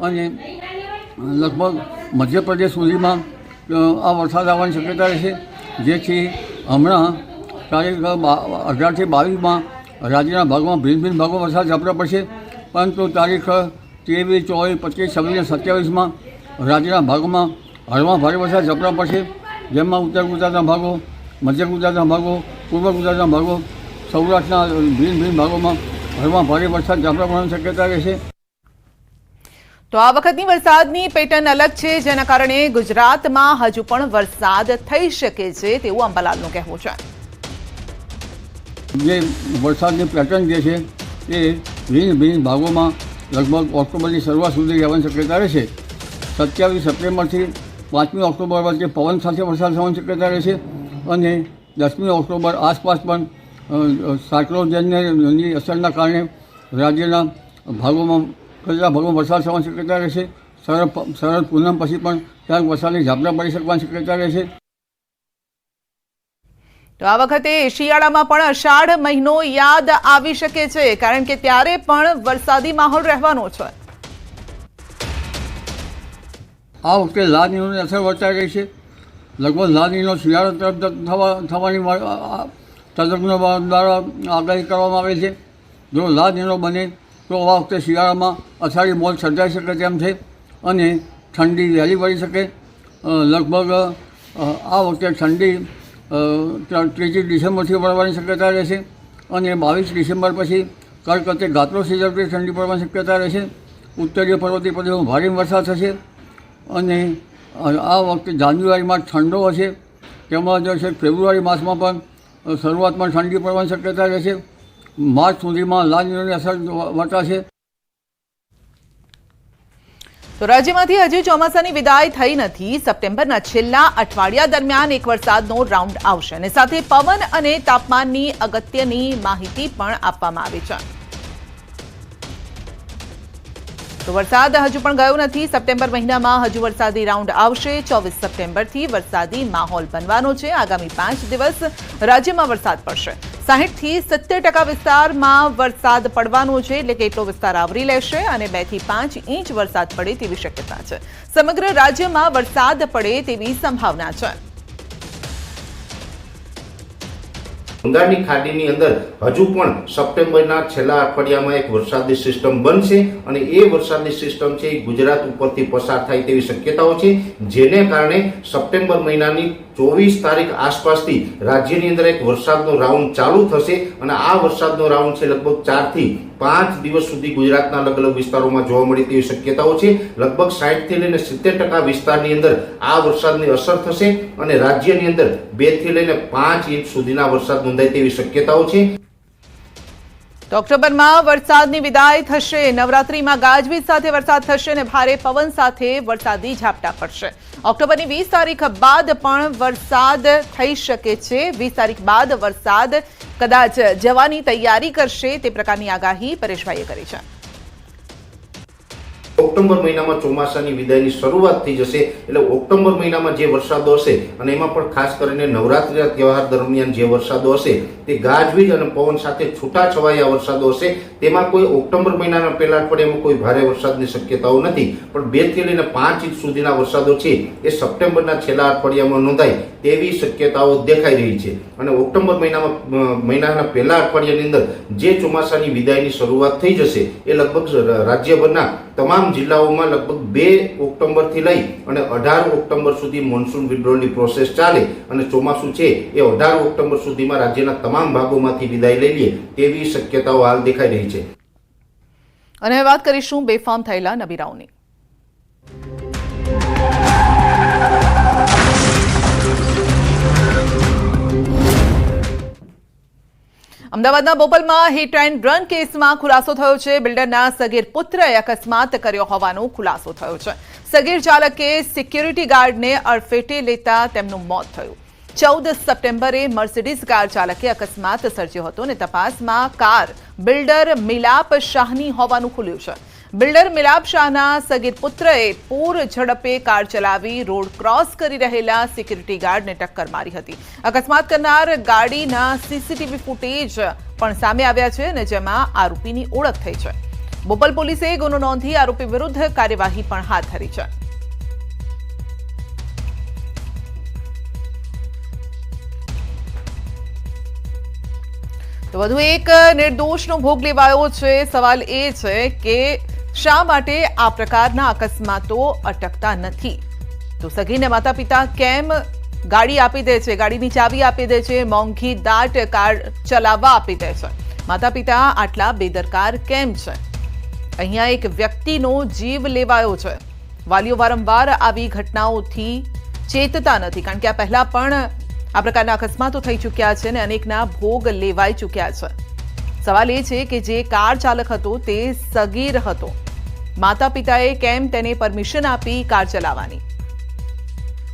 અને લગભગ મધ્યપ્રદેશ સુધીમાં આ વરસાદ આવવાની શક્યતા રહેશે, જેથી હમણાં તારીખ 18 થી 22 રાજ્યના ભાગમાં ભિન્ન ભિન્ન ભાગમાં વરસાદ ઝાપટા પડશે, પરંતુ તારીખ 23, 24, 25, 26 અને 27 રાજ્યના ભાગોમાં હળવા ભારે વરસાદ ઝાપટા પડશે, જેમાં ઉત્તર ગુજરાતના ભાગો, મધ્ય ગુજરાતના ભાગો, પૂર્વ ગુજરાતના ભાગો, સૌરાષ્ટ્રના ભિન્ન ભિન્ન ભાગોમાં હળવા ભારે વરસાદ ઝાપટા પડવાની શક્યતા રહેશે। તો આ વખતની વરસાદની પેટર્ન અલગ છે, જેના કારણે ગુજરાતમાં હજુ પણ વરસાદ થઈ શકે છે તેવું અંબાલાલનું કહેવું છે। જે વરસાદની પેટર્ન જે છે એ ભિન્ન ભિન્ન ભાગોમાં લગભગ ઓક્ટોબરની શરૂઆત સુધી રહેવાની શક્યતા રહેશે। 27 સપ્ટેમ્બરથી 5મી ઓક્ટોબર વચ્ચે પવન સાથે વરસાદ થવાની શક્યતા રહેશે અને 10મી ઓક્ટોબર આસપાસ પણ સાયક્લોનની અસરના કારણે રાજ્યના ભાગોમાં કેટલાક ભાગોમાં વરસાદ થવાની શક્યતા રહેશે। શરદ પૂનમ પછી પણ ક્યાંક વરસાદની ઝાપટા પડી શકવાની શક્યતા રહેશે। તો આ વખતે શિયાળામાં પણ અષાઢ મહિનો યાદ આવી શકે છે, કારણ કે ત્યારે પણ વરસાદી માહોલ રહેવાનો છે। આ વખતે લા નીનોની અસર વર્તાઈ રહી છે। લગભગ લા નીનો શિયાળા તરફ થવાની તજજ્ઞો દ્વારા આગાહી કરવામાં આવે છે। જો લા નીનો બને તો આ વખતે શિયાળામાં અષાઢી મોલ સર્જાઈ શકે તેમ છે અને ઠંડી વહેલી પડી શકે। લગભગ આ વખતે ઠંડી 30 ડિસેમ્બરથી પડવાની શક્યતા રહેશે અને 22 ડિસેમ્બર પછી કડકડતી ગાત્રો સિઝનથી ઠંડી પડવાની શક્યતા રહેશે। ઉત્તરીય પર્વતીય પ્રદેશોમાં ભારે વરસાદ થશે અને આ વખતે જાન્યુઆરીમાં ઠંડો હશે, તેમજ ફેબ્રુઆરી માસમાં પણ શરૂઆતમાં ઠંડી પડવાની શક્યતા રહેશે। માર્ચ સુધીમાં લા નીનોની અસર વર્તાશે। તો રાજ્યમાંથી હજી ચોમાસાની વિદાય થઈ નથી। સપ્ટેમ્બરના છેલ્લા અઠવાડિયા દરમિયાન એક વરસાદનો રાઉન્ડ આવશે અને સાથે પવન અને તાપમાનની અગત્યની માહિતી પણ આપવામાં આવી છે। તો વરસાદ હજુ પણ ગયો નથી। સપ્ટેમ્બર મહિનામાં હજુ વરસાદી રાઉન્ડ આવશે। 24 સપ્ટેમ્બરથી વરસાદી માહોલ બનવાનો છે। આગામી 5 દિવસ રાજ્યમાં વરસાદ પડશે। 60 થી 70% વિસ્તારમાં વરસાદ પડવાનો છે, એટલે કે એટલો વિસ્તાર આવરી લેશે અને 2 થી 5 ઇંચ વરસાદ પડે તેવી શક્યતા છે। સમગ્ર રાજ્યમાં વરસાદ પડે તેવી સંભાવના છે। બંગાળની ખાડીની અંદર હજુ પણ સપ્ટેમ્બરના છેલ્લા અઠવાડિયામાં એક વરસાદી સિસ્ટમ બનશે અને એ વરસાદી સિસ્ટમ છે એ ગુજરાત ઉપરથી પસાર થાય તેવી શક્યતાઓ છે, જેને કારણે સપ્ટેમ્બર મહિનાની 24 તારીખ આસપાસથી રાજ્યની અંદર એક વરસાદનો રાઉન્ડ ચાલુ થશે અને આ વરસાદનો રાઉન્ડ છે લગભગ 4 થી 5 દિવસ સુધી ગુજરાતના અલગ અલગ વિસ્તારોમાં જોવા મળે તેવી શક્યતાઓ છે। લગભગ 60 થી લઈને 70% વિસ્તારની અંદર આ વરસાદની અસર થશે અને રાજ્યની અંદર 2 થી લઈને 5 ઇંચ સુધીના વરસાદ નોંધાય તેવી શક્યતાઓ છે। તો ઓક્ટોબરમાં વરસાદની વિદાય થશે। નવરાત્રીમાં ગાજવીજ સાથે વરસાદ થશે અને ભારે પવન સાથે વરસાદી ઝાપટા પડશે। ઓક્ટોબરની 20 તારીખ બાદ પણ વરસાદ થઈ શકે છે। 20 તારીખ બાદ વરસાદ કદાચ જવાની તૈયારી કરશે તે પ્રકારની આગાહી પરેશભાઈએ કરી છે। ઓક્ટોબર મહિનામાં ચોમાસાની વિદાયની શરૂઆત થઈ જશે, એટલે ઓક્ટોબર મહિનામાં જે વરસાદો હશે અને એમાં પણ ખાસ કરીને નવરાત્રીના તહેવાર દરમિયાન જે વરસાદો હશે તે ગાજવીજ અને પવન સાથે છૂટાછવાયા વરસાદો હશે। તેમાં કોઈ ઓક્ટોબર મહિનાના પહેલા અઠવાડિયામાં કોઈ ભારે વરસાદની શક્યતાઓ નથી, પણ 2 થી લઈને 5 ઇંચ સુધીના વરસાદો છે એ સપ્ટેમ્બરના છેલ્લા અઠવાડિયામાં નોંધાય તેવી શક્યતાઓ દેખાઈ રહી છે અને ઓક્ટોબર મહિનાના પહેલા અઠવાડિયાની અંદર જે ચોમાસાની વિદાયની શરૂઆત થઈ જશે એ લગભગ રાજ્યભરના તમામ જિલ્લાઓમાં લગભગ 2 ઓક્ટોબરથી લઈ અને 18 ઓક્ટોબર સુધી મોન્સૂન વિડ્રોલની પ્રોસેસ ચાલે અને ચોમાસું છે એ 18 ઓક્ટોબર સુધીમાં રાજ્યના તમામ ભાગોમાંથી વિદાય લઈ લે તેવી શક્યતાઓ હાલ દેખાઈ રહી છે। અને વાત કરીશું બેફામ થયેલા નબીરાઓની। અમદાવાદના બોપલમાં હિટ એન્ડ રન કેસમાં ખુલાસો થયો છે। બિલ્ડરના સગીર પુત્રએ અકસ્માત કર્યો હોવાનો ખુલાસો થયો છે। સગીર ચાલકે સિક્યુરિટી ગાર્ડને અડફેટે લેતા તેમનું મોત થયું। 14 સપ્ટેમ્બરે મર્સિડીઝ કાર ચાલકે અકસ્માત સર્જ્યો હતો અને તપાસમાં કાર બિલ્ડર મિલાપ શાહની હોવાનું ખુલ્યું છે। બિલ્ડર મિલાપ શાહના સગીર પુત્રએ પૂર ઝડપે કાર ચલાવી રોડ ક્રોસ કરી રહેલા સિક્યુરિટી ગાર્ડને ટક્કર મારી હતી। અકસ્માત કરનાર ગાડીના સીસીટીવી ફૂટેજ પણ સામે આવ્યા છે અને જેમાં આરોપીની ઓળખ થઈ છે। બોપલ પોલીસે ગુનો નોંધી આરોપી વિરુદ્ધ કાર્યવાહી પણ હાથ ધરી છે. તો વધુ એક નિર્દોષનો ભોગ લેવાયો છે. સવાલ એ છે કે શા માટે આ પ્રકારના અકસ્માતો અટકતા નથી? તો સગીરને માતા પિતા કેમ ગાડી આપી દે છે, ગાડીની ચાવી આપી દે છે, મોંઘી દાટ કાર ચલાવવા આપી દે છે? માતા પિતા આટલા બેદરકાર કેમ છે? અહીંયા એક વ્યક્તિનો જીવ લેવાયો છે. વાલીઓ વારંવાર આવી ઘટનાઓથી ચેતતા નથી, કારણ કે આ પહેલા પણ આ પ્રકારના અકસ્માતો થઈ ચૂક્યા છે અને અનેકના ભોગ લેવાઈ ચૂક્યા છે. સવાલ એ છે કે જે કાર ચાલક હતો તે સગીર હતો. માતા પિતાએ કેમ તેને પરમિશન આપી કાર ચલાવવાની?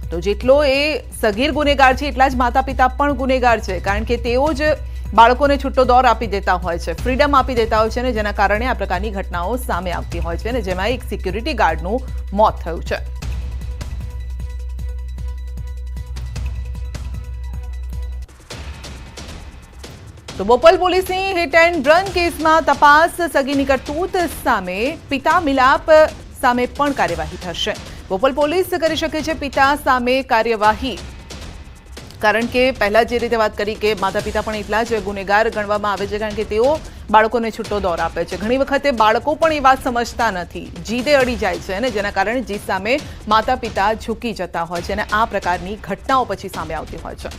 તો જેટલો એ સગીર ગુનેગાર છે એટલા જ માતા પિતા પણ ગુનેગાર છે, કારણ કે તેઓ જ બાળકોને છૂટો દોર આપી દેતા હોય છે, ફ્રીડમ આપી દેતા હોય છે અને જેના કારણે આ પ્રકારની ઘટનાઓ સામે આવતી હોય છે અને જેમાં એક સિક્યુરિટી ગાર્ડનું મોત થયું છે. તો બોપલ પોલીસની હિટ એન્ડ રન કેસમાં તપાસ. સગીરની કરતૂત સામે પિતા મિલાપ સામે પણ કાર્યવાહી થશે. બોપલ પોલીસ કરી શકે છે પિતા સામે કાર્યવાહી, કારણ કે પહેલા જે રીતે વાત કરી કે માતા પિતા પણ એટલા જ ગુનેગાર ગણવામાં આવે છે, કારણ કે તેઓ બાળકોને છૂટો દોર આપે છે. ઘણી વખતે બાળકો પણ એ વાત સમજતા નથી, જીદે અડી જાય છે અને જેના કારણે જીદ સામે માતા પિતા ઝૂકી જતા હોય છે અને આ પ્રકારની ઘટનાઓ પછી સામે આવતી હોય છે.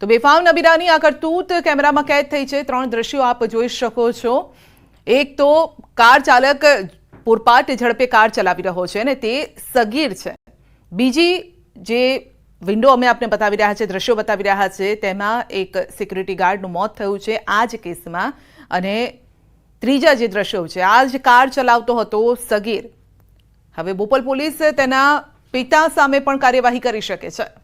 તો બેફામ નબીરાની આ કરતૂત કેમેરામાં કેદ થઈ છે. 3 દ્રશ્યો આપ જોઈ શકો છો. એક તો કાર ચાલક પૂરપાટ ઝડપે કાર ચલાવી રહ્યો છે અને તે સગીર છે. બીજી જે વિન્ડો અમે આપને બતાવી રહ્યા છે, દ્રશ્યો બતાવી રહ્યા છે, તેમાં એક સિક્યુરિટી ગાર્ડનું મોત થયું છે આ જ કેસમાં. અને ત્રીજા જે દ્રશ્યો છે, આ જ કાર ચલાવતો હતો સગીર. હવે બોપલ પોલીસ તેના પિતા સામે પણ કાર્યવાહી કરી શકે છે.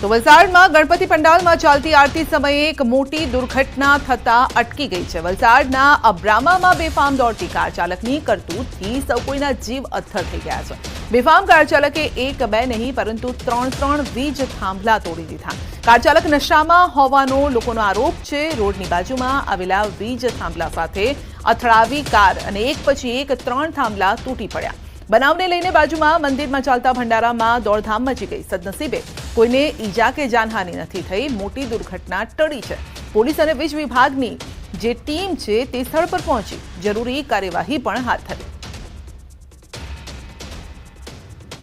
તો વલસાડમાં ગણપતિ પંડાલમાં ચાલતી આરતી સમયે એક મોટી દુર્ઘટના થતા અટકી ગઈ છે. વલસાડના અબ્રામામાં બેફામ દોડતી કાર ચાલકની કરતૂતથી સૌ કોઈના જીવ અથર થઈ ગયા છે. બેફામ કાર ચાલકે 1 2 નહીં પરંતુ 3 વીજ થાંભલા તોડી દીધા. કાર ચાલક નશામાં હોવાનો લોકોનો આરોપ છે. રોડની બાજુમાં આવેલા વીજ થાંભલા સાથે અથડાવી કાર અને એક પછી એક 3 થાંભલા તૂટી પડ્યા. બનાવને લઈને બાજુમાં મંદિરમાં ચાલતા ભંડારામાં દોડધામ મચી ગઈ. સદનસીબે કોઈને ઈજા કે જાનહાનિ નથી થઈ. મોટી દુર્ઘટના ટળી છે. પોલીસ અને વીજ વિભાગની જે ટીમ છે તે સ્થળ પર પહોંચી જરૂરી કાર્યવાહી પણ હાથ ધરી.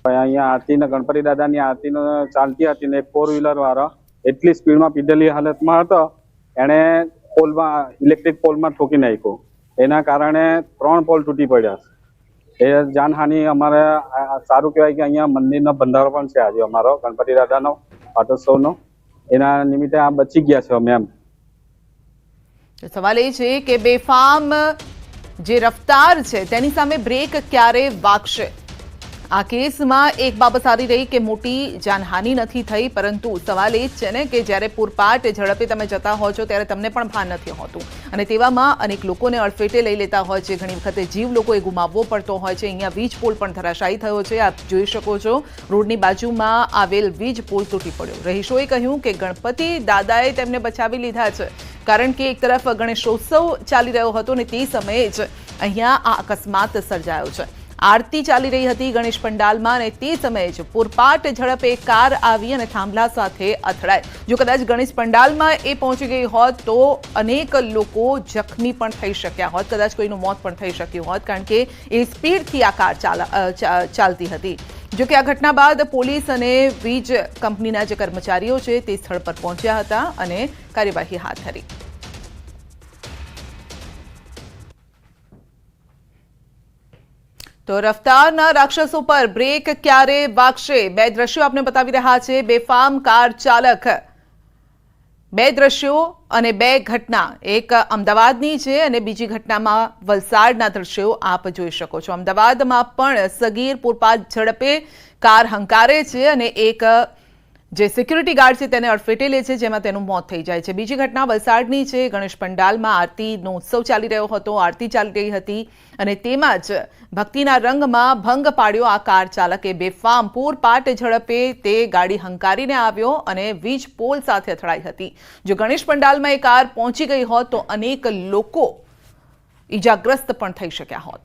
અહીંયા આરતીને ગણપતિ દાદાની આરતીનો ચાલતી હતી ને 4 વ્હીલર વાળો એટલી સ્પીડમાં પીધેલી હાલતમાં હતો, એણે પોલમાં ઇલેક્ટ્રિક પોલમાં ઠોકી નાખ્યો. એના કારણે 3 પોલ તૂટી પડ્યા. એ જાનહાનિ અમારે સારું કહેવાય કે અહીંયા મંદિરનો ભંડારો પણ છે આજે અમારો ગણપતિ દાદાનો પાટોત્સવનો, એના નિમિત્તે આ બચી ગયા છે અમે. એમ સવાલ એ છે કે બેફામ જે રફતાર છે તેની સામે બ્રેક ક્યારે વાગશે? આ કેસમાં એક બાબત સારી રહી કે મોટી જાનહાનિ નથી થઈ, પરંતુ સવાલ એ જ છે ને કે જ્યારે પૂરપાટ ઝડપે તમે જતા હો છો ત્યારે તમને પણ ભાન નથી હોતું અને તેવામાં અનેક લોકોને અડફેટે લઈ લેતા હોય છે. ઘણી વખતે જીવ લોકોએ ગુમાવવો પડતો હોય છે. અહીંયા વીજ પોલ પણ ધરાશાયી થયો છે, આપ જોઈ શકો છો. રોડની બાજુમાં આવેલ વીજ પોલ તૂટી પડ્યો. રહીશોએ કહ્યું કે ગણપતિ દાદાએ તેમને બચાવી લીધા છે, કારણ કે એક તરફ ગણેશોત્સવ ચાલી રહ્યો હતો અને તે સમયે જ અહીંયા આ અકસ્માત સર્જાયો છે. આરતી ચાલી રહી હતી ગણેશ પંડાલમાં અને તે સમયે જ પૂરપાટ ઝડપે કાર આવી અને થાંભલા સાથે અથડાય. જો કદાચ ગણેશ પંડાલમાં એ પહોંચી ગઈ હોત તો અનેક લોકો જખમી પણ થઈ શક્યા હોત, કદાચ કોઈનું મોત પણ થઈ શક્યું હોત, કારણ કે એ સ્પીડથી આ કાર ચાલતી હતી. જો કે આ ઘટના બાદ પોલીસ અને વીજ કંપનીના જે કર્મચારીઓ છે તે સ્થળ પર પહોંચ્યા હતા અને કાર્યવાહી હાથ ધરી. તો રફતારના રાક્ષસો પર બ્રેક ક્યારે વાગશે? 2 દ્રશ્યો આપને બતાવી રહ્યા છે. બેફામ કાર ચાલક, 2 દ્રશ્યો અને 2 ઘટના, એક અમદાવાદની છે અને બીજી ઘટનામાં વલસાડના દ્રશ્યો આપ જોઈ શકો છો. અમદાવાદમાં પણ સગીર પૂરપાટ ઝડપે કાર હંકારે છે અને એક જે સિક્યુરિટી ગાર્ડ છે તેને અડફેટે લે છે, જેમાં તેનું મોત થઈ જાય છે। બીજી ઘટના વલસાડની છે। ગણેશ પંડાલમાં આરતીનો ઉત્સવ ચાલી રહ્યો હતો, આરતી ચાલી રહી હતી અને તેમાં જ ભક્તિના રંગમાં ભંગ પાડ્યો આ કાર ચાલકે। બેફામ પૂરપાટ ઝડપે તે ગાડી હંકારીને આવ્યો અને વીજ પોલ સાથે અથડાઈ હતી। જો ગણેશ પંડાલમાં એ કાર પહોંચી ગઈ હોત તો અનેક લોકો ઈજાગ્રસ્ત પણ થઈ શક્યા હોત।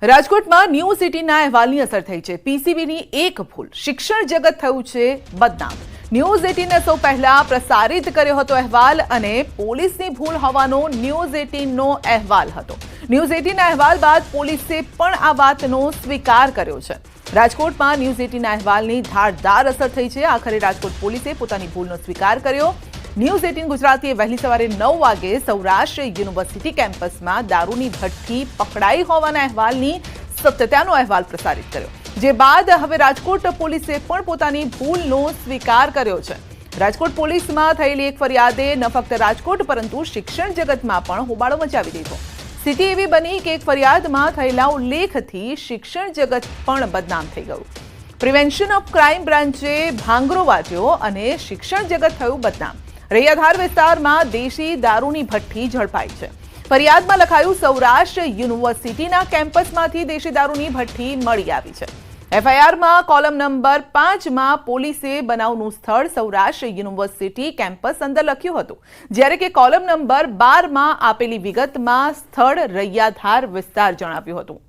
રાજકોટમાં ન્યૂઝ 18ના અહેવાલની અસર થઈ છે। પીસીબીની એક ભૂલ, શિક્ષણ જગત થયું છે બદનામ। ન્યૂઝ 18ને સૌ પહેલા પ્રસારિત કર્યો હતો અહેવાલ અને પોલીસની ભૂલ હોવાનો ન્યૂઝ 18નો અહેવાલ હતો। ન્યૂઝ 18ના અહેવાલ બાદ પોલીસે પણ આ વાતનો સ્વીકાર કર્યો છે। રાજકોટમાં ન્યૂઝ 18ના અહેવાલની ધારદાર અસર થઈ છે। આખરે રાજકોટ પોલીસે પોતાની ભૂલનો સ્વીકાર કર્યો। ન્યૂઝ 18 ગુજરાતીએ વહેલી સવારે 9 વાગે સૌરાષ્ટ્ર યુનિવર્સિટી કેમ્પસમાં દારૂની ભઠ્ઠી પકડાઈ હોવાના અહેવાલની સત્યતાનો અહેવાલ પ્રસારિત કર્યો, જે બાદ હવે રાજકોટ પોલીસે પણ પોતાની ભૂલનો સ્વીકાર કર્યો છે। રાજકોટ પોલીસમાં થયેલી એક ફરિયાદે ન ફક્ત રાજકોટ પરંતુ શિક્ષણ જગતમાં પણ હોબાળો મચાવી દીધો। સ્થિતિ એવી બની કે એક ફરિયાદમાં થયેલા ઉલ્લેખથી શિક્ષણ જગત પણ બદનામ થઈ ગયું। પ્રિવેન્શન ઓફ ક્રાઇમ બ્રાન્ચે ભાંગરો વાટ્યો અને શિક્ષણ જગત થયું બદનામ। રૈયાધાર વિસ્તારમાં દેશી દારૂની ભઠ્ઠી ઝડપાઈ છે। ફરિયાદમાં લખાયું, સૌરાષ્ટ્ર યુનિવર્સિટીના કેમ્પસમાંથી દેશી દારૂની ભઠ્ઠી મળી આવી છે। એફઆઈઆરમાં કોલમ નંબર 5માં પોલીસે બનાવનું સ્થળ સૌરાષ્ટ્ર યુનિવર્સિટી કેમ્પસ અંદર લખ્યું હતું, જ્યારે કે કોલમ નંબર 12માં આપેલી વિગતમાં સ્થળ રૈયાધાર વિસ્તાર જણાવ્યું હતું।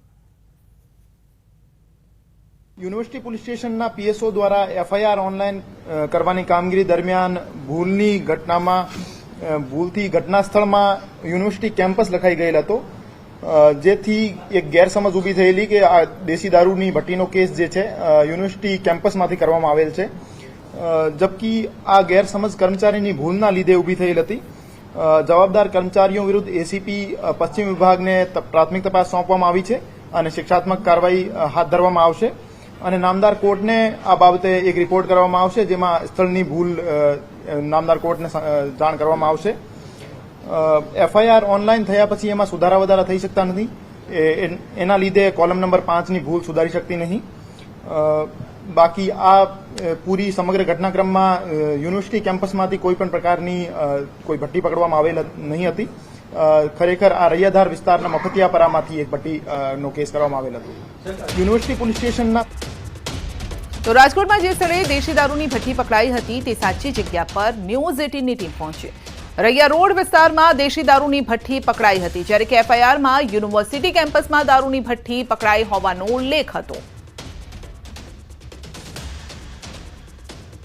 યુનિવર્સિટી પોલીસ સ્ટેશનના પીએસઓ દ્વારા એફઆઈઆર ઓનલાઈન કરવાની કામગીરી દરમિયાન ભૂલથી ઘટના સ્થળમાં યુનિવર્સિટી કેમ્પસ લખાઈ ગયેલ હતો, જેથી એક ગેરસમજ ઊભી થયેલી કે આ દેશી દારૂની ભઠ્ઠીનો કેસ જે છે યુનિવર્સિટી કેમ્પસમાંથી કરવામાં આવેલ છે, જબકી આ ગેરસમજ કર્મચારીની ભૂલના લીધે ઊભી થયેલ હતી। જવાબદાર કર્મચારીઓ વિરુદ્ધ એસીપી પશ્ચિમ વિભાગને પ્રાથમિક તપાસ સોંપવામાં આવી છે અને શિક્ષાત્મક કાર્યવાહી હાથ ધરવામાં આવશે અને નામદાર કોર્ટને આ બાબતે એક રિપોર્ટ કરવામાં આવશે, જેમાં સ્થળની ભૂલ નામદાર કોર્ટને જાણ કરવામાં આવશે। એફઆઈઆર ઓનલાઈન થયા પછી એમાં સુધારા વધારા થઈ શકતા નથી, એના લીધે કોલમ નંબર 5ની ભૂલ સુધારી શકતી નહીં। બાકી આ પૂરી સમગ્ર ઘટનાક્રમમાં યુનિવર્સિટી કેમ્પસમાંથી કોઈ પણ પ્રકારની કોઈ ભઠ્ઠી પકડવામાં આવેલ નહીં હતી। ખરેખર આ રૈયાધાર વિસ્તારના મફતિયાપરામાંથી એક ભઠ્ઠીનો કેસ કરવામાં આવેલ હતો। યુનિવર્સિટી પોલીસ સ્ટેશનના તો રાજકોટમાં જે સ્થળે દેશી દારૂની ભઠ્ઠી પકડાઈ હતી તે સાચી જગ્યા પર ન્યૂઝ 18ની ટીમ પહોંચી। રૈયા રોડ વિસ્તારમાં દેશી દારૂની ભઠ્ઠી પકડાઈ હતી, જ્યારે કે એફઆઈઆરમાં યુનિવર્સિટી કેમ્પસમાં દારૂની ભઠ્ઠી પકડાઈ હોવાનો ઉલ્લેખ હતો।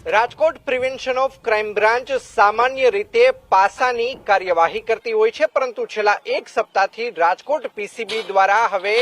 Rajkot prevention of crime branch સામાન્ય રીતે પાસાની કાર્યવાહી કરતી હોય છે, પરંતુ છેલ્લા એક સપ્તાહથી રાજકોટ પીસીબી દ્વારા હવે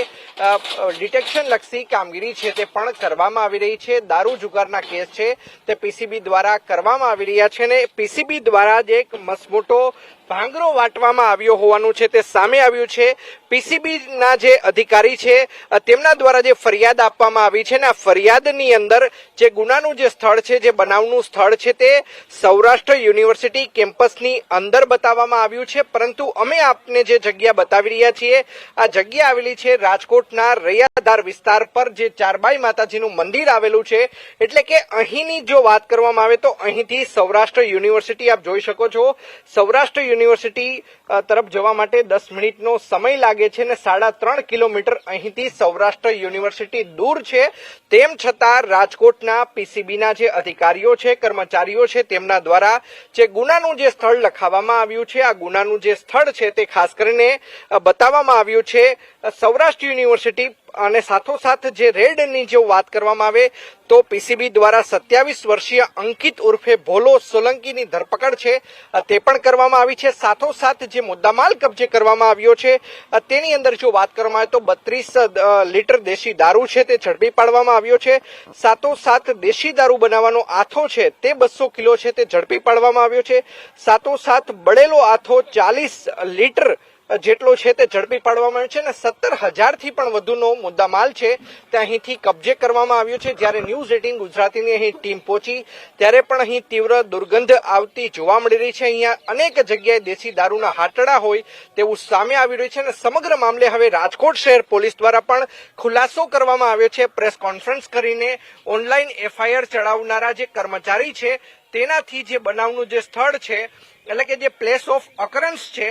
ડિટેક્શન લક્ષી કામગીરી છે તે પણ કરવામાં આવી રહી છે। દારૂ જુગારના કેસ છે તે પીસીબી દ્વારા કરવામાં આવી રહ્યા છે અને પીસીબી દ્વારા જે એક મસમોટો ભાંગરો વાટવામાં આવ્યો હોવાનું છે તે સામે આવ્યું છે। પીસીબીના જે અધિકારી છે તેમના દ્વારા જે ફરિયાદ આપવામાં આવી છે ને આ ફરિયાદની અંદર જે ગુનાનું જે સ્થળ છે, જે બનાવનું સ્થળ છે તે સૌરાષ્ટ્ર યુનિવર્સિટી કેમ્પસની અંદર બતાવવામાં આવ્યું છે, પરંતુ અમે આપને જે જગ્યા બતાવી રહ્યા છીએ આ જગ્યા આવેલી છે રાજકોટના રૈયાધાર વિસ્તાર પર, જે ચારબાઈ માતાજીનું મંદિર આવેલું છે। એટલે કે અહીંની જો વાત કરવામાં આવે તો અહીંથી સૌરાષ્ટ્ર યુનિવર્સિટી આપ જોઈ શકો છો, સૌરાષ્ટ્ર યુનિવર્સિટી તરફ જવા માટે 10 મિનિટનો સમય લાગે છે અને 3.5 કિલોમીટર અહીંથી સૌરાષ્ટ્ર યુનિવર્સિટી દૂર છે। તેમ છતાં રાજકોટના પીસીબીના જે અધિકારીઓ છે, કર્મચારીઓ છે, તેમના દ્વારા જે ગુનાનું જે સ્થળ લખાવવામાં આવ્યું છે, આ ગુનાનું જે સ્થળ છે તે ખાસ કરીને બતાવવામાં આવ્યું છે સૌરાષ્ટ્ર યુનિવર્સિટી। અને સાથોસાથ જે રેડની જો વાત કરવામાં આવે તો પીસીબી દ્વારા 27 વર્ષીય અંકિત ઉર્ફે ભોલો સોલંકીની ધરપકડ છે તે પણ કરવામાં આવી છે। સાથોસાથ જે મુદ્દામાલ કબજે કરવામાં આવ્યો છે તેની અંદર જો વાત કરવામાં આવે તો 32 લીટર દેશી દારૂ છે તે ઝડપી પાડવામાં આવ્યો છે। સાથોસાથ દેશી દારૂ બનાવવાનો આથો છે તે 200 કિલો છે તે ઝડપી પાડવામાં આવ્યો છે। સાથોસાથ બળેલો આથો 40 લીટર જેટલો છે તે ઝડપી પાડવામાં આવ્યો છે અને 17,000 થી પણ વધુનો મુદ્દામાલ છે તે અહીંથી કબજે કરવામાં આવ્યો છે। જ્યારે ન્યૂઝ 18 ગુજરાતીની અહીં ટીમ પહોંચી ત્યારે પણ અહીં તીવ્ર દુર્ગંધ આવતી જોવા મળી રહી છે। અહીંયા અનેક જગ્યાએ દેશી દારૂના હાટડા હોય તેવું સામે આવી રહ્યું છે અને સમગ્ર મામલે હવે રાજકોટ શહેર પોલીસ દ્વારા પણ ખુલાસો કરવામાં આવ્યો છે। પ્રેસ કોન્ફરન્સ કરીને ઓનલાઈન FIR ચડાવનારા જે કર્મચારી છે તેનાથી જે બનાવનું જે સ્થળ છે એટલે કે જે પ્લેસ ઓફ અકરન્સ છે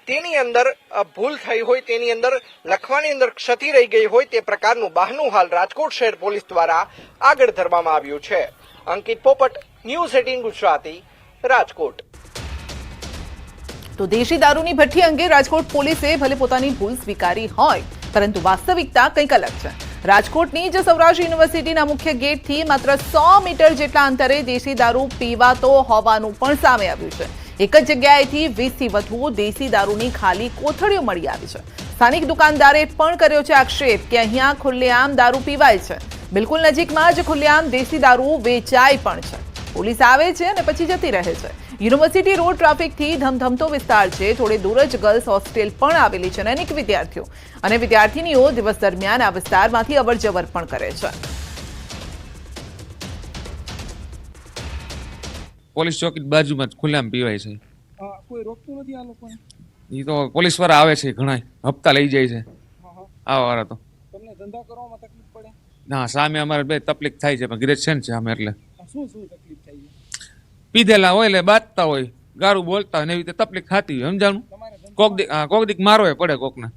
તેની અંદર ભૂલ થઈ હોય, તેની અંદર લખવાની અંદર ક્ષતિ રહી ગઈ હોય તે પ્રકારનું બહાનું હાલ રાજકોટ શહેર પોલીસ દ્વારા આગળ ધરવામાં આવ્યું છે। અંકિત પોપટ, ન્યૂઝ 18 ગુજરાતી, રાજકોટ। તો દેશી દારૂની ભઠ્ઠી અંગે રાજકોટ પોલીસે ભલે પોતાની ભૂલ સ્વીકારી હોય, પરંતુ વાસ્તવિકતા કંઈક અલગ છે। રાજકોટની જ સૌરાષ્ટ્ર યુનિવર્સિટીના મુખ્ય ગેટથી માત્ર 100 મીટર જેટલા અંતરે દેશી દારૂ પીવાતો હોવાનું પણ સામે આવ્યું છે। એક જ જગ્યાએથી 20 થી વધુ દેશી દારૂની ખાલી કોથળીઓ મળી આવી છે। સ્થાનિક દુકાનદારે પણ કર્યો છે આક્ષેપ કે અહીંયા ખુલ્લેઆમ દારૂ પીવાય છે। બિલકુલ નજીકમાં જ ખુલ્લેઆમ દેશી દારૂ વેચાય પણ છે। પોલીસ આવે છે અને પછી જતી રહે છે। યુનિવર્સિટી રોડ ટ્રાફિકથી ધમધમતો વિસ્તાર છે। થોડે દૂર જ ગર્લ્સ હોસ્ટેલ પણ આવેલી છે અને અનેક વિદ્યાર્થીઓ અને વિદ્યાર્થીનીઓ દિવસ દરમિયાન આ વિસ્તારમાંથી અવરજવર પણ કરે છે। પોલીસ ચોકી બાજુમાં જ ખુલ્લામ પીવાય છે। કોઈ રોકતું નથી આ લોકોને? એ તો પોલીસ વાળા આવે છે, ઘણા હપ્તા લઈ જાય છે આવા વાળા તો। તમને ધંધા કરવામાં તકલીફ પડે? ના, સામે અમારે બે તકલીફ થાય છે, પણ ગ્રેજ્યુએશન છે અમે એટલે શું તકલીફ થાય છે? પીધેલા હોય એટલે બાજતા હોય, ગારું બોલતા હોય ને એવી રીતે તકલીફ ખાતી હોય, સમજાણું? કોક દીક મારો પડે કોકને।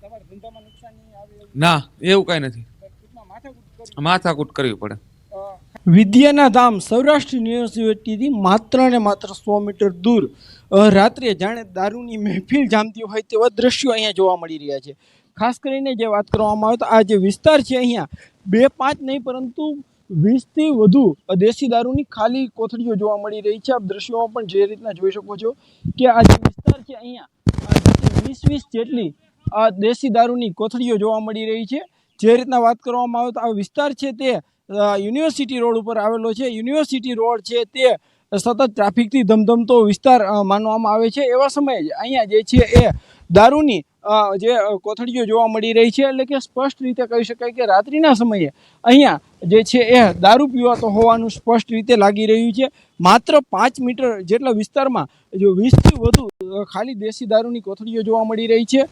તમારા ધંધામાં નુકસાન નહીં આવે? ના, એવું કઈ નથી, માથાકૂટ કરવી પડે। વિદ્યાના ધામ સૌરાષ્ટ્ર યુનિવર્સિટીથી માત્ર ને માત્ર 100 મીટર દૂર રાત્રે જાણે દારૂની મહેફિલ જામતી હોય તેવા દ્રશ્યો અહીંયા જોવા મળી રહ્યા છે। ખાસ કરીને જે વાત કરવામાં આવે તો આ જે વિસ્તાર છે અહીંયા 2-5 નહીં પરંતુ 20 થી વધુ દેશી દારૂની ખાલી કોથળીઓ જોવા મળી રહી છે। આપ દ્રશ્યોમાં પણ જે રીતના જોઈ શકો છો કે આ જે વિસ્તાર છે અહીંયા 20 જેટલી દેશી દારૂની કોથળીઓ જોવા મળી રહી છે। જે રીતના વાત કરવામાં આવે તો આ વિસ્તાર છે તે યુનિવર્સિટી રોડ ઉપર આવેલો છે। યુનિવર્સિટી રોડ છે તે સતત ટ્રાફિકથી ધમધમતો વિસ્તાર માનવામાં આવે છે। એવા સમયે જ અહીંયા જે છે એ દારૂની જે કોથળીઓ જોવા મળી રહી છે। એટલે કે સ્પષ્ટ રીતે કહી શકાય કે રાત્રિના સમયે અહીંયા જે છે એ દારૂ પીવાતો હોવાનું સ્પષ્ટ રીતે લાગી રહ્યું છે। માત્ર 5 મીટર જેટલા વિસ્તારમાં જો 20 થી વધુ ખાલી દેશી દારૂની કોથળીઓ જોવા મળી રહી છે।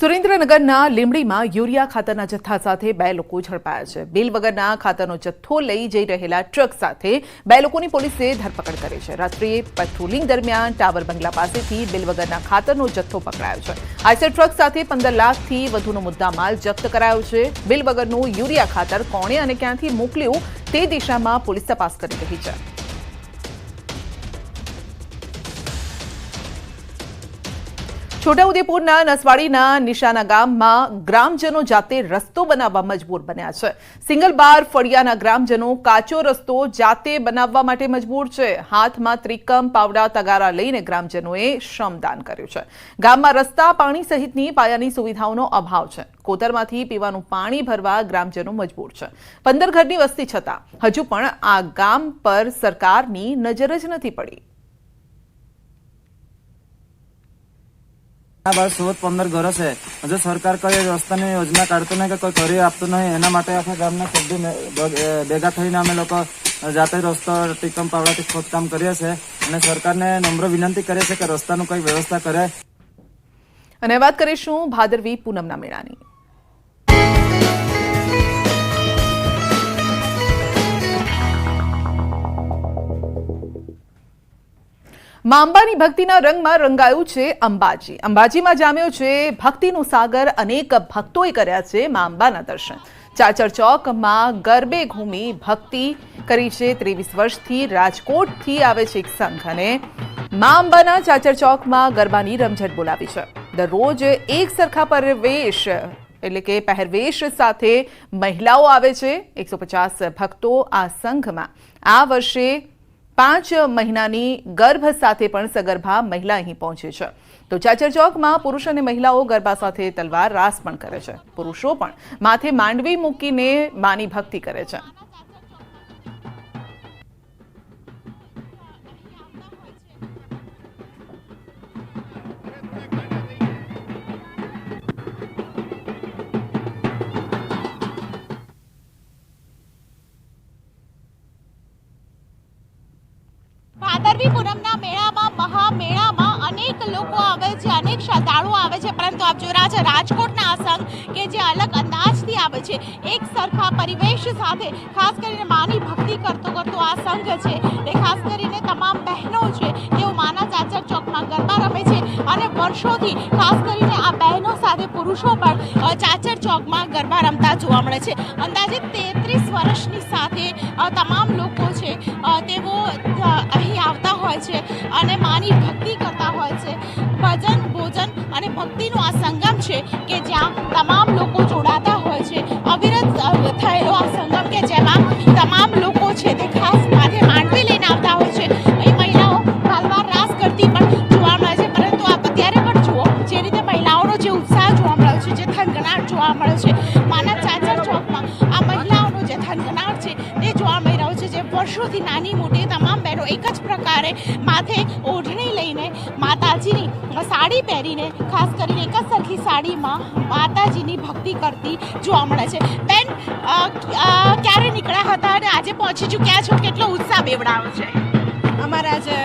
સુરેન્દ્રનગરના લીંબડીમાં યુરિયા ખાતરના જથ્થા સાથે 2 લોકો ઝડપાયા છે। બિલ વગરના ખાતરનો જથ્થો લઈ જઈ રહેલા ટ્રક સાથે 2 લોકોની પોલીસે ધરપકડ કરી છે। રાત્રિએ પેટ્રોલિંગ દરમિયાન ટાવર બંગલા પાસેથી બિલ વગરના ખાતરનો જથ્થો પકડાયો છે। આઈસર ટ્રક સાથે 15 લાખથી વધુનો મુદ્દામાલ જપ્ત કરાયો છે। બિલ વગરનું યુરિયા ખાતર કોણે અને ક્યાંથી મોકલ્યું તે દિશામાં પોલીસ તપાસ કરી રહી છે। છોટાઉદેપુરના નસવાડીના નિશાના ગામમાં ગ્રામજનો જાતે રસ્તો બનાવવા મજબૂર બન્યા છે। સિંગલ બાર ફળિયાના ગ્રામજનો કાચો રસ્તો જાતે બનાવવા માટે મજબૂર છે। હાથમાં ત્રિકમ, પાવડા, તગારા લઈને ગ્રામજનોએ શ્રમદાન કર્યું છે। ગામમાં રસ્તા, પાણી સહિતની પાયાની સુવિધાઓનો અભાવ છે। કોતરમાંથી પીવાનું પાણી ભરવા ગ્રામજનો મજબૂર છે। 15 ઘરની વસ્તી છતાં હજુ પણ આ ગામ પર સરકારની નજર જ નથી પડી। બસ 14-15 ઘરો છે, હજુ સરકાર કઈ રસ્તાની યોજના કાઢતું નહીં કે કોઈ કરી આપતું નહીં। એના માટે આખા ગામના સભ્યો ભેગા થઈને અમે લોકો જાતે રસ્તો ટીકમ પાવડાથી ખોદકામ કરીએ છીએ અને સરકારને નમ્ર વિનંતી કરીએ છીએ કે રસ્તાનું કઈ વ્યવસ્થા કરે। અને વાત કરીશું ભાદરવી પૂનમના મેળાની। માં અંબાની ભક્તિના રંગમાં રંગાયું છે અંબાજી। અંબાજીમાં જામ્યો છે ભક્તિનો સાગર। અનેક ભક્તોએ કર્યા છે માં અંબાના દર્શન। ચાચર ચોકમાં ગરબે ઘૂમી ભક્તિ કરી છે। 23 વર્ષથી રાજકોટથી આવે છે એક સંઘ અને માં અંબાના ચાચર ચોકમાં ગરબાની રમઝટ બોલાવી છે। દરરોજ એક સરખા પહેરવેશ એટલે કે પહેરવેશ સાથે મહિલાઓ આવે છે। 150 ભક્તો આ સંઘમાં આ વર્ષે 5 મહિનાની ગર્ભ સાથે પણ સગર્ભા મહિલા અહીં પહોંચે છે। તો ચાચર ચોકમાં પુરુષ અને મહિલાઓ ગરબા સાથે તલવાર રાસ પણ કરે છે। પુરુષો પણ માથે માંડવી મૂકીને માની ભક્તિ કરે છે। શ્રદ્ધાળુઓ આવે છે, પરંતુ આપ જોઈ રહ્યા છો રાજકોટના આ સંઘ કે જે અલગ અંદાજથી આવે છે, એક સરખા પરિવેશ સાથે ખાસ કરીને માની ભક્તિ કરતો આ સંઘ છે તે ખાસ કરીને તમામ બહેનો છે તેઓ માના ચાચર ચોકમાં ગરબા રમે છે અને વર્ષોથી ખાસ કરીને આ બહેનો સાથે પુરુષો પણ ચાચર ચોકમાં ગરબા રમતા જોવા મળે છે. અંદાજે 33 વર્ષની સાથે તમામ લોકો છે તેઓ અહીં આવતા હોય છે અને માની ભક્તિ કરતા હોય છે. ભજન ભોજન અને ભક્તિનો આ સંગમ છે કે જ્યાં તમામ લોકો જોડાતા હોય છે. અવિરત થયેલો આ સંગમ કે જેમાં તમામ લોકો છે તે ખાસ માથે માંડવી લઈને આવતા હોય છે. અહીં મહિલાઓ તલવાર રાસ કરતી પણ જોવા મળે છે, પરંતુ આપ અત્યારે પણ જુઓ જે રીતે મહિલાઓનો જે ઉત્સાહ જોવા મળ્યો છે, જે થનગનાટ જોવા મળ્યો છે માના ચાચર ચોકમાં, આ મહિલાઓનો જે થનગનાટ છે તે જોવા મળી રહ્યો છે. જે વર્ષોથી નાની મોટી તમામ બહેનો એક જ પ્રકારે માથે ઓઢણી લઈને માતાજીની સાડી પહેરીને ખાસ કરીને એક જ સરખી સાડીમાં માતાજીની ભક્તિ કરતી જોવા મળે છે. બેન, ક્યારે નીકળ્યા હતા અને આજે પહોંચી ચૂક્યા છો? કેટલો ઉત્સાહ બેવડાવ્યો છે? અમારા આજે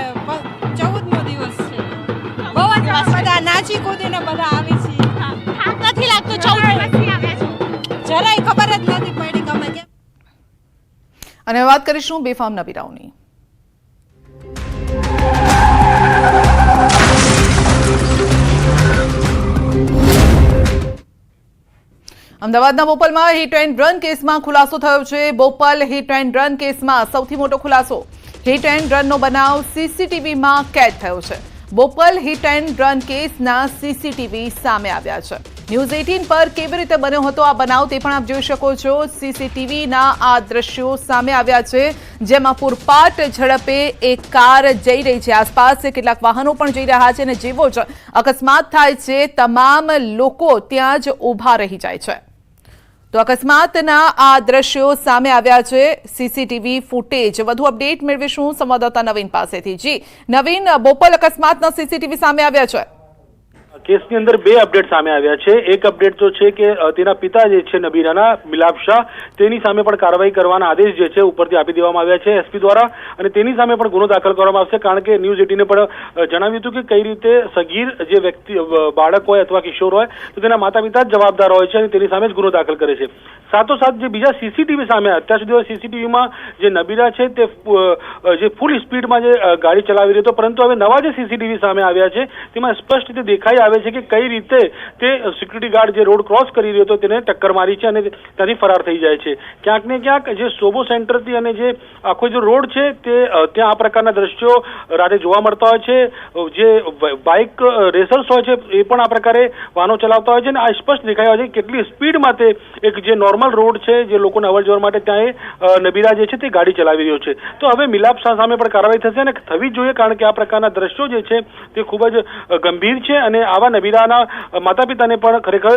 14મો દિવસ છે. બહુ જ બધા નાચી કૂદીને બધા આવી છીએ. થાક નથી લાગતો? 14 દિવસથી આવ્યા છો. જરાય ખબર જ નથી પડી ગમે કેમ. અને વાત કરીશું બેફામ નબીરાઓની. અમદાવાદના બોપલમાં હિટ એન્ડ રન કેસમાં ખુલાસો થયો છે. બોપલ હિટ એન્ડ રન કેસમાં સૌથી મોટો ખુલાસો. હિટ એન્ડ રનનો બનાવ સીસીટીવીમાં કેદ થયો છે. બોપલ હિટ એન્ડ રન કેસના સીસીટીવી સામે આવ્યા છે. ન્યૂઝ 18 પર કેવી રીતે બન્યો હતો આ બનાવ તે પણ આપ જોઈ શકો છો. સીસીટીવીના આ દ્રશ્યો સામે આવ્યા છે, જેમાં પૂરપાટ ઝડપે એક કાર જઈ રહી છે. આસપાસ કેટલાક વાહનો પણ જઈ રહ્યા છે અને જેવો જ અકસ્માત થાય છે તમામ લોકો ત્યાં જ ઊભા રહી જાય છે. તો અકસ્માતના આ દ્રશ્યો સામે આવ્યા છે. સીસીટીવી ફૂટેજ વધુ અપડેટ મેળવીશું સંવાદદાતા નવીન પાસેથી. જી નવીન, બોપલ અકસ્માતના સીસીટીવી સામે આવ્યા છે. કેસની અંદર બે અપડેટ સામે આવ્યા છે. એક અપડેટ તો છે કે તેના પિતા જે છે નબીરાના મિલાપ શાહ, તેની સામે પણ કાર્યવાહી કરવાના આદેશ જે છે ઉપરથી આપી દેવામાં આવ્યા છે એસપી દ્વારા, અને તેની સામે પણ ગુનો દાખલ કરવામાં આવશે. કારણ કે ન્યૂઝ 18 પણ જણાવ્યું હતું કે કઈ રીતે સગીર જે વ્યક્તિ બાળક હોય અથવા કિશોર હોય તો તેના માતા પિતા જ જવાબદાર હોય છે અને તેની સામે જ ગુનો દાખલ કરે છે. સાથોસાથ જે બીજા સીસીટીવી સામે અત્યાર સુધી સીસીટીવીમાં જે નબીરા છે તે જે ફૂલ સ્પીડમાં જે ગાડી ચલાવી રહ્યો હતો, પરંતુ હવે નવા જે સીસીટીવી સામે આવ્યા છે તેમાં સ્પષ્ટ રીતે દેખાઈ આવે છે કે કઈ રીતે તે સિક્યુરિટી ગાર્ડ જે રોડ ક્રોસ કરી રહ્યો હતો તેને ટક્કર મારી છે અને ત્યાંથી ફરાર થઈ જાય છે. ક્યાંક ને ક્યાંક જે સોબો સેન્ટરથી અને જે આખો જે રોડ છે તે ત્યાં આ પ્રકારના દ્રશ્યો રાતે જોવા મળતા હોય છે. જે બાઇક રેસર્સ હોય છે એ પણ આ પ્રકારે વાહનો ચલાવતા હોય છે અને આ સ્પષ્ટ દેખાય છે કેટલી સ્પીડમાં તે એક જે નોર્મલ રોડ છે જે લોકોને અવર જવર માટે ત્યાં નબીરા જે છે તે ગાડી ચલાવી રહ્યો છે. તો હવે મિલાપ શાહ સામે પણ કાર્યવાહી થશે અને થવી જ જોઈએ, કારણ કે આ પ્રકારના દ્રશ્યો જે છે તે ખૂબ જ ગંભીર છે અને આવા નબીરાના માતા પિતાને પણ ખરેખર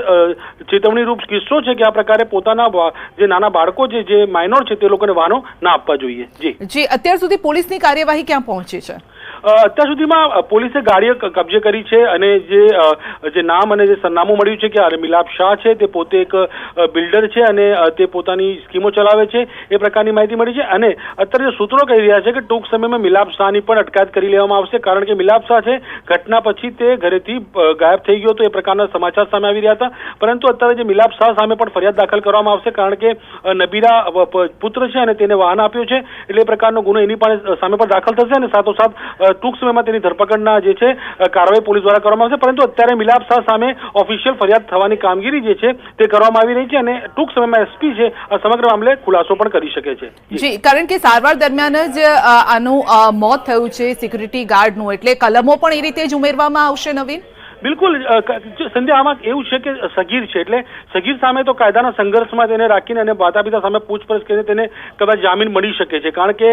ચેતવણીરૂપ કિસ્સો છે કે આ પ્રકારે પોતાના જે નાના બાળકો જે માઇનોર છે તે લોકોને વાહનો ના આપવા જોઈએ. જી, અત્યાર સુધી પોલીસની કાર્યવાહી ક્યાં પહોંચી છે? અત્યાર સુધીમાં પોલીસે ગાડીઓ કબજે કરી છે અને જે નામ અને જે સરનામું મળ્યું છે કે મિલાપ શાહ છે તે પોતે એક બિલ્ડર છે અને તે પોતાની સ્કીમો ચલાવે છે એ પ્રકારની માહિતી મળી છે. અને અત્યારે સૂત્રો કહી રહ્યા છે કે ટૂંક સમયમાં મિલાપ શાહની પણ અટકાયત કરી લેવામાં આવશે, કારણ કે મિલાપ શાહ છે ઘટના પછી તે ઘરેથી ગાયબ થઈ ગયો હતો એ પ્રકારના સમાચાર સામે આવી રહ્યા હતા. પરંતુ અત્યારે જે મિલાપ શાહ સામે પણ ફરિયાદ દાખલ કરવામાં આવશે, કારણ કે નબીરા પુત્ર છે અને તેને વાહન આપ્યું છે એટલે એ પ્રકારનો ગુનો એની પણ સામે પણ દાખલ થશે અને સાથોસાથ ટૂંક સમયમાં તેની ધરપકડના જે છે કાર્યવાહી પોલીસ દ્વારા કરવામાં આવશે. પરંતુ અત્યારે મિલાપ શાહ સામે ઓફિશિયલ ફરિયાદ થવાની કામગીરી જે છે તે કરવામાં આવી રહી છે અને ટૂંક સમયમાં એસપી છે આ સમગ્ર મામલે ખુલાસો પણ કરી શકે છે. જી, કારણ કે સારવાર દરમિયાન જ આનું મોત થયું છે સિક્યુરિટી ગાર્ડનું, એટલે કલમો પણ એ રીતે જ ઉમેરવામાં આવશે. નવીન, બિલકુલ સંધ્યા, આમાં એવું છે કે સગીર છે એટલે સગીર સામે તો કાયદાના સંઘર્ષમાં તેને રાખીને અને માતા પિતા સામે પૂછપરછ કરીને તેને કદાચ જામીન મળી શકે છે, કારણ કે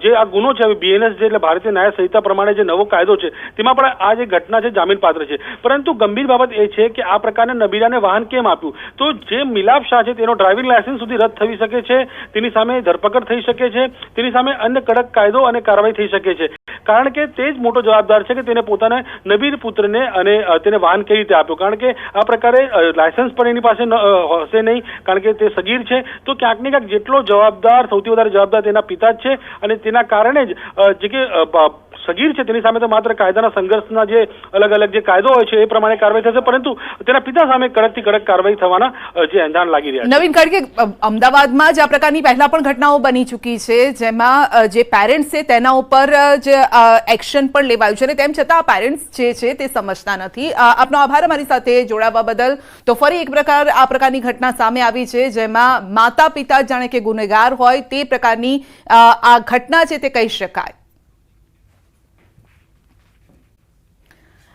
જે આ ગુનો છે BNS જે એટલે ભારતીય ન્યાય સંહિતા પ્રમાણે જે નવો કાયદો છે તેમાં પણ આ જે ઘટના છે જામીન પાત્ર છે. પરંતુ ગંભીર બાબત એ છે કે આ પ્રકારના નબીરાને વાહન કેમ આપ્યું? તો જે મિલાપ શાહ છે તેનો ડ્રાઇવિંગ લાયસન્સ સુધી રદ થઈ શકે છે, તેની સામે ધરપકડ થઈ શકે છે, તેની સામે અન્ય કડક કાયદો અને કાર્યવાહી થઈ શકે છે, કારણ કે તે જ મોટો જવાબદાર છે કે તેને પોતાના નબીર પુત્રને અને તેને વાહન કેવી રીતે આપ્યું, કારણ કે આ પ્રકારે લાયસન્સ પણ એની પાસે હશે નહીં, કારણ કે તે સગીર છે. તો ક્યાંક ને ક્યાંક જેટલો જવાબદાર, સૌથી વધારે જવાબદાર તેના પિતા જ છે અને તેના કારણે જ જે કે સગીર છે તેની સામે તો માત્ર કાયદાના સંઘર્ષના જે અલગ અલગ જે કાયદો હોય છે એ પ્રમાણે કાર્યવાહી થશે, પરંતુ તેના પિતા સામે કડકથી કડક કાર્યવાહી થવાના જે એંધાણ લાગી રહ્યા છે. નવીન ખડકે, અમદાવાદમાં જ આ પ્રકારની પહેલા પણ ઘટનાઓ બની ચૂકી છે જેમાં જે પેરેન્ટ્સ છે તેના ઉપર જ એક્શન પણ લેવાયું છે અને તેમ છતાં પેરેન્ટ્સ જે છે તે સમજતા નથી. આપનો આભાર અમારી સાથે જોડાવા બદલ. તો ફરી એક આ પ્રકારની ઘટના સામે આવી છે જેમાં માતા પિતા જાણે કે ગુનેગાર હોય તે પ્રકારની આ ઘટના છે તે કહી શકાય.